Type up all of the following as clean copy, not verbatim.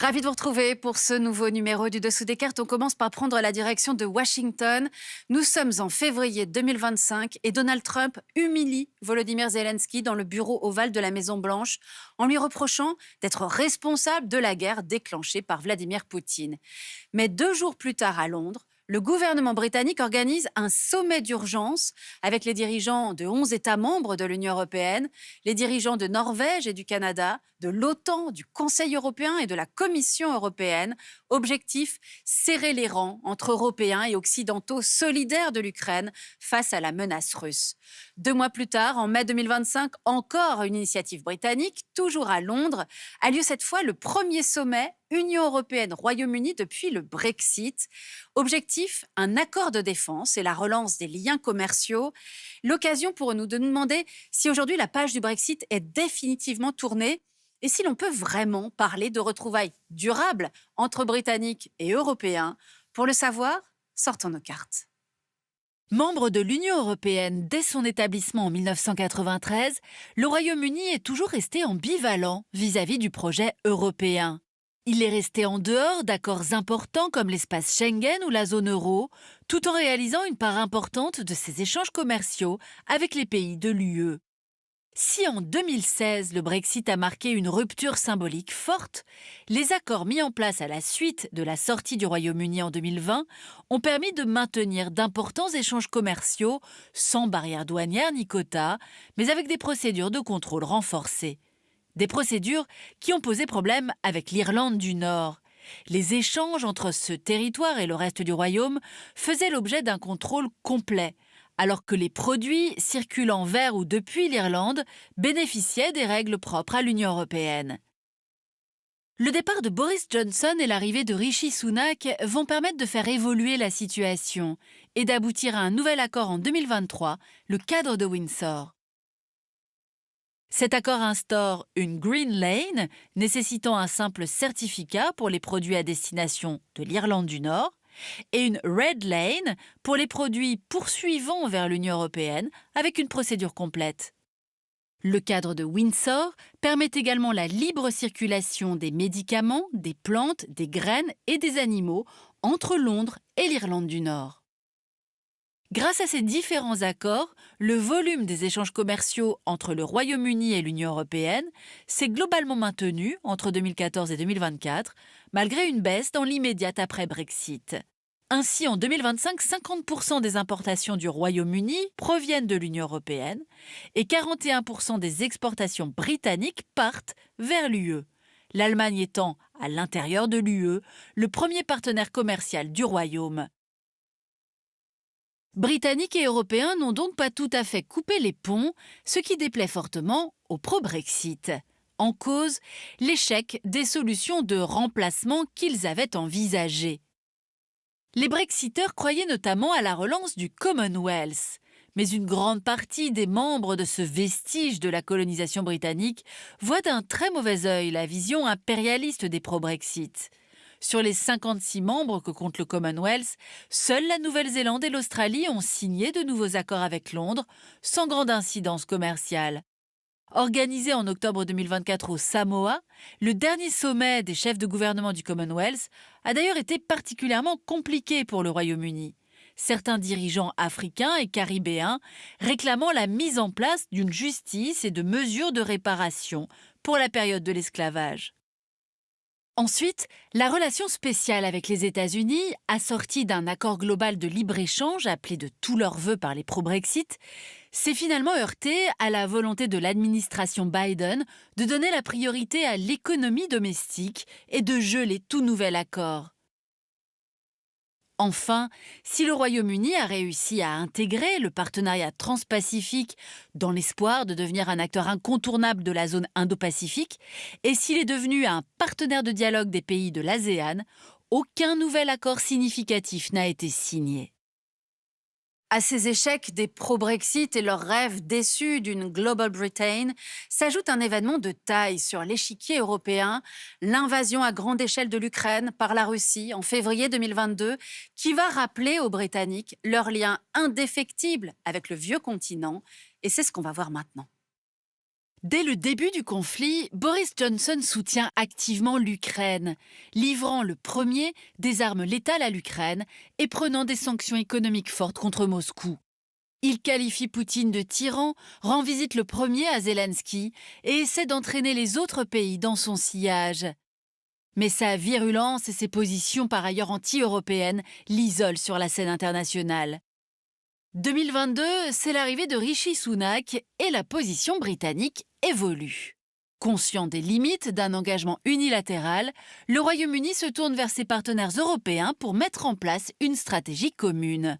Ravi de vous retrouver pour ce nouveau numéro du Dessous des cartes. On commence par prendre la direction de Washington. Nous sommes en février 2025 et Donald Trump humilie Volodymyr Zelensky dans le bureau ovale de la Maison-Blanche en lui reprochant d'être responsable de la guerre déclenchée par Vladimir Poutine. Mais 2 jours plus tard à Londres, le gouvernement britannique organise un sommet d'urgence avec les dirigeants de 11 États membres de l'Union européenne, les dirigeants de Norvège et du Canada, de l'OTAN, du Conseil européen et de la Commission européenne. Objectif, serrer les rangs entre Européens et Occidentaux solidaires de l'Ukraine face à la menace russe. 2 mois plus tard, en mai 2025, encore une initiative britannique, toujours à Londres, a lieu cette fois le premier sommet Union européenne-Royaume-Uni depuis le Brexit. Objectif, un accord de défense et la relance des liens commerciaux. L'occasion pour nous de nous demander si aujourd'hui la page du Brexit est définitivement tournée et si l'on peut vraiment parler de retrouvailles durables entre Britanniques et Européens. Pour le savoir, sortons nos cartes. Membre de l'Union européenne dès son établissement en 1993, le Royaume-Uni est toujours resté ambivalent vis-à-vis du projet européen. Il est resté en dehors d'accords importants comme l'espace Schengen ou la zone euro, tout en réalisant une part importante de ses échanges commerciaux avec les pays de l'UE. Si en 2016, le Brexit a marqué une rupture symbolique forte, les accords mis en place à la suite de la sortie du Royaume-Uni en 2020 ont permis de maintenir d'importants échanges commerciaux sans barrières douanières ni quotas, mais avec des procédures de contrôle renforcées. Des procédures qui ont posé problème avec l'Irlande du Nord. Les échanges entre ce territoire et le reste du Royaume faisaient l'objet d'un contrôle complet, alors que les produits circulant vers ou depuis l'Irlande bénéficiaient des règles propres à l'Union européenne. Le départ de Boris Johnson et l'arrivée de Rishi Sunak vont permettre de faire évoluer la situation et d'aboutir à un nouvel accord en 2023, le cadre de Windsor. Cet accord instaure une Green Lane, nécessitant un simple certificat pour les produits à destination de l'Irlande du Nord, et une Red Lane pour les produits poursuivant vers l'Union européenne avec une procédure complète. Le cadre de Windsor permet également la libre circulation des médicaments, des plantes, des graines et des animaux entre Londres et l'Irlande du Nord. Grâce à ces différents accords, le volume des échanges commerciaux entre le Royaume-Uni et l'Union européenne s'est globalement maintenu entre 2014 et 2024, malgré une baisse dans l'immédiat après-Brexit. Ainsi, en 2025, 50% des importations du Royaume-Uni proviennent de l'Union européenne et 41% des exportations britanniques partent vers l'UE. L'Allemagne étant, à l'intérieur de l'UE, le premier partenaire commercial du Royaume. Britanniques et Européens n'ont donc pas tout à fait coupé les ponts, ce qui déplaît fortement au pro-Brexit. En cause, l'échec des solutions de remplacement qu'ils avaient envisagées. Les Brexiteurs croyaient notamment à la relance du Commonwealth, mais une grande partie des membres de ce vestige de la colonisation britannique voient d'un très mauvais œil la vision impérialiste des pro-Brexit. Sur les 56 membres que compte le Commonwealth, seules la Nouvelle-Zélande et l'Australie ont signé de nouveaux accords avec Londres, sans grande incidence commerciale. Organisé en octobre 2024 au Samoa, le dernier sommet des chefs de gouvernement du Commonwealth a d'ailleurs été particulièrement compliqué pour le Royaume-Uni. Certains dirigeants africains et caribéens réclamant la mise en place d'une justice et de mesures de réparation pour la période de l'esclavage. Ensuite, la relation spéciale avec les États-Unis, assortie d'un accord global de libre-échange appelé de tous leurs vœux par les pro-Brexit, s'est finalement heurtée à la volonté de l'administration Biden de donner la priorité à l'économie domestique et de geler tout nouvel accord. Enfin, si le Royaume-Uni a réussi à intégrer le partenariat transpacifique dans l'espoir de devenir un acteur incontournable de la zone Indo-Pacifique, et s'il est devenu un partenaire de dialogue des pays de l'ASEAN, aucun nouvel accord significatif n'a été signé. À ces échecs des pro-Brexit et leurs rêves déçus d'une Global Britain, s'ajoute un événement de taille sur l'échiquier européen, l'invasion à grande échelle de l'Ukraine par la Russie en février 2022, qui va rappeler aux Britanniques leur lien indéfectible avec le vieux continent. Et c'est ce qu'on va voir maintenant. Dès le début du conflit, Boris Johnson soutient activement l'Ukraine, livrant le premier des armes létales à l'Ukraine et prenant des sanctions économiques fortes contre Moscou. Il qualifie Poutine de tyran, rend visite le premier à Zelensky et essaie d'entraîner les autres pays dans son sillage. Mais sa virulence et ses positions par ailleurs anti-européennes l'isolent sur la scène internationale. 2022, c'est l'arrivée de Rishi Sunak et la position britannique évolue. Conscient des limites d'un engagement unilatéral, le Royaume-Uni se tourne vers ses partenaires européens pour mettre en place une stratégie commune.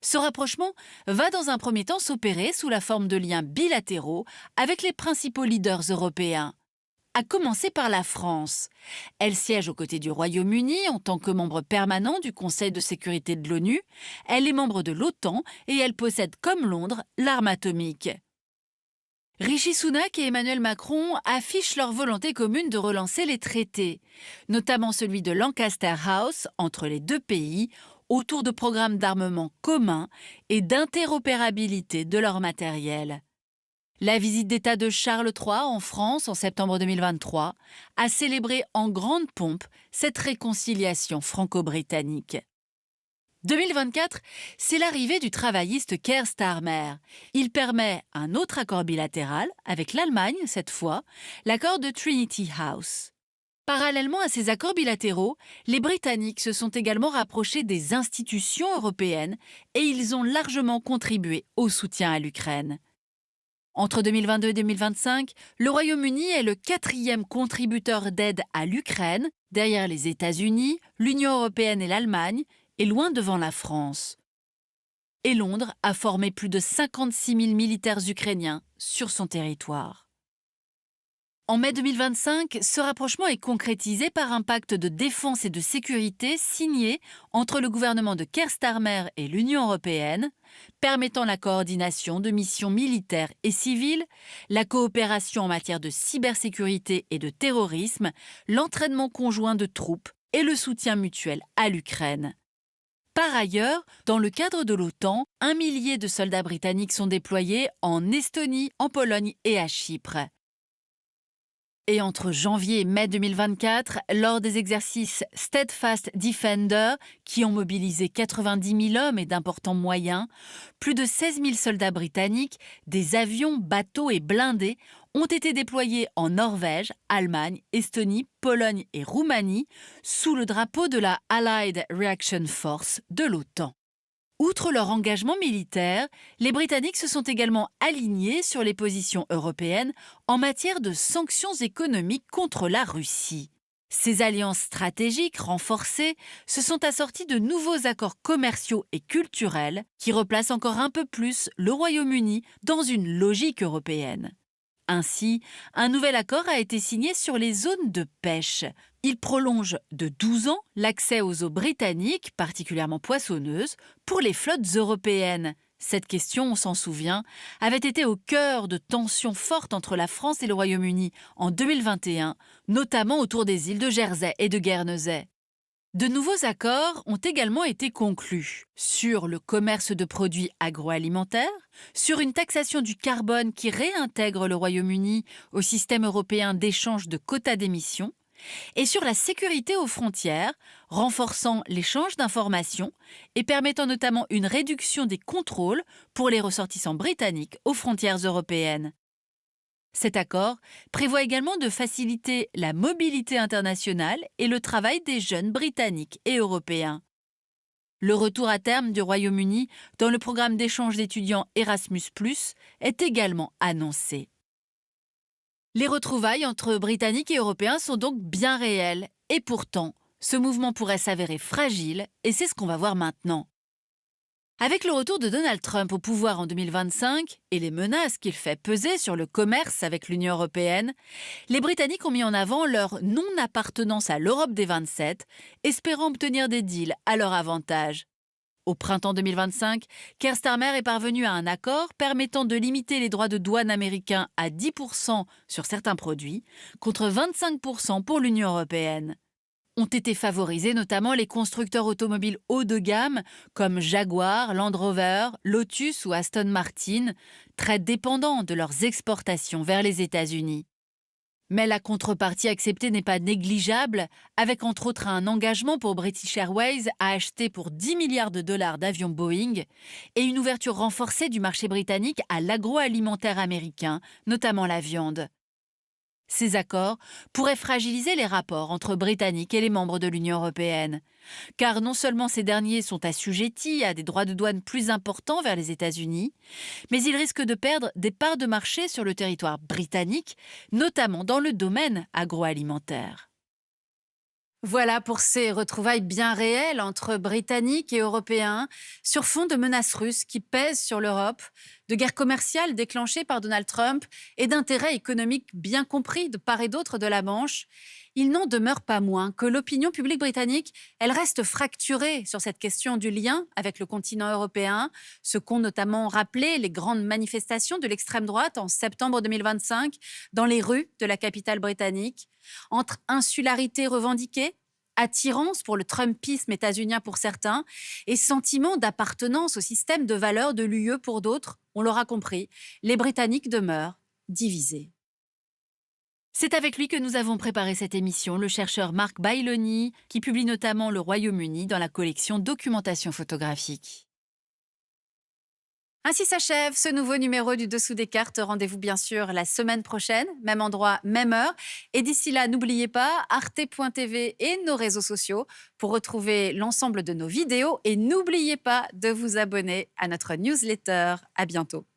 Ce rapprochement va dans un premier temps s'opérer sous la forme de liens bilatéraux avec les principaux leaders européens. À commencer par la France. Elle siège aux côtés du Royaume-Uni en tant que membre permanent du Conseil de sécurité de l'ONU, elle est membre de l'OTAN et elle possède, comme Londres, l'arme atomique. Rishi Sunak et Emmanuel Macron affichent leur volonté commune de relancer les traités, notamment celui de Lancaster House entre les deux pays, autour de programmes d'armement communs et d'interopérabilité de leur matériel. La visite d'État de Charles III en France en septembre 2023 a célébré en grande pompe cette réconciliation franco-britannique. 2024, c'est l'arrivée du travailliste Keir Starmer. Il permet un autre accord bilatéral, avec l'Allemagne cette fois, l'accord de Trinity House. Parallèlement à ces accords bilatéraux, les Britanniques se sont également rapprochés des institutions européennes et ils ont largement contribué au soutien à l'Ukraine. Entre 2022 et 2025, le Royaume-Uni est le 4e contributeur d'aide à l'Ukraine, derrière les États-Unis, l'Union européenne et l'Allemagne, et loin devant la France. Et Londres a formé plus de 56 000 militaires ukrainiens sur son territoire. En mai 2025, ce rapprochement est concrétisé par un pacte de défense et de sécurité signé entre le gouvernement de Keir Starmer et l'Union européenne, permettant la coordination de missions militaires et civiles, la coopération en matière de cybersécurité et de terrorisme, l'entraînement conjoint de troupes et le soutien mutuel à l'Ukraine. Par ailleurs, dans le cadre de l'OTAN, 1 millier de soldats britanniques sont déployés en Estonie, en Pologne et à Chypre. Et entre janvier et mai 2024, lors des exercices Steadfast Defender, qui ont mobilisé 90 000 hommes et d'importants moyens, plus de 16 000 soldats britanniques, des avions, bateaux et blindés ont été déployés en Norvège, Allemagne, Estonie, Pologne et Roumanie, sous le drapeau de la Allied Reaction Force de l'OTAN. Outre leur engagement militaire, les Britanniques se sont également alignés sur les positions européennes en matière de sanctions économiques contre la Russie. Ces alliances stratégiques renforcées se sont assorties de nouveaux accords commerciaux et culturels qui replacent encore un peu plus le Royaume-Uni dans une logique européenne. Ainsi, un nouvel accord a été signé sur les zones de pêche. Il prolonge de 12 ans l'accès aux eaux britanniques, particulièrement poissonneuses, pour les flottes européennes. Cette question, on s'en souvient, avait été au cœur de tensions fortes entre la France et le Royaume-Uni en 2021, notamment autour des îles de Jersey et de Guernesey. De nouveaux accords ont également été conclus sur le commerce de produits agroalimentaires, sur une taxation du carbone qui réintègre le Royaume-Uni au système européen d'échange de quotas d'émissions, et sur la sécurité aux frontières, renforçant l'échange d'informations et permettant notamment une réduction des contrôles pour les ressortissants britanniques aux frontières européennes. Cet accord prévoit également de faciliter la mobilité internationale et le travail des jeunes britanniques et européens. Le retour à terme du Royaume-Uni dans le programme d'échange d'étudiants Erasmus+, est également annoncé. Les retrouvailles entre Britanniques et Européens sont donc bien réelles, et pourtant, ce mouvement pourrait s'avérer fragile, et c'est ce qu'on va voir maintenant. Avec le retour de Donald Trump au pouvoir en 2025 et les menaces qu'il fait peser sur le commerce avec l'Union européenne, les Britanniques ont mis en avant leur non-appartenance à l'Europe des 27, espérant obtenir des deals à leur avantage. Au printemps 2025, Keir Starmer est parvenu à un accord permettant de limiter les droits de douane américains à 10% sur certains produits, contre 25% pour l'Union européenne. Ont été favorisés notamment les constructeurs automobiles haut de gamme comme Jaguar, Land Rover, Lotus ou Aston Martin, très dépendants de leurs exportations vers les États-Unis. Mais la contrepartie acceptée n'est pas négligeable, avec entre autres un engagement pour British Airways à acheter pour 10 milliards de dollars d'avions Boeing et une ouverture renforcée du marché britannique à l'agroalimentaire américain, notamment la viande. Ces accords pourraient fragiliser les rapports entre Britanniques et les membres de l'Union européenne, car non seulement ces derniers sont assujettis à des droits de douane plus importants vers les États-Unis, mais ils risquent de perdre des parts de marché sur le territoire britannique, notamment dans le domaine agroalimentaire. Voilà pour ces retrouvailles bien réelles entre Britanniques et Européens sur fond de menaces russes qui pèsent sur l'Europe, de guerres commerciales déclenchées par Donald Trump et d'intérêts économiques bien compris de part et d'autre de la Manche. Il n'en demeure pas moins que l'opinion publique britannique, elle reste fracturée sur cette question du lien avec le continent européen, ce qu'ont notamment rappelé les grandes manifestations de l'extrême droite en septembre 2025 dans les rues de la capitale britannique, entre insularité revendiquée, attirance pour le Trumpisme états-unien pour certains et sentiment d'appartenance au système de valeurs de l'UE pour d'autres, on l'aura compris, les Britanniques demeurent divisés. C'est avec lui que nous avons préparé cette émission, le chercheur Marc Bailoni, qui publie notamment Le Royaume-Uni dans la collection Documentation photographique. Ainsi s'achève ce nouveau numéro du Dessous des cartes. Rendez-vous bien sûr la semaine prochaine, même endroit, même heure. Et d'ici là, n'oubliez pas arte.tv et nos réseaux sociaux pour retrouver l'ensemble de nos vidéos. Et n'oubliez pas de vous abonner à notre newsletter. À bientôt.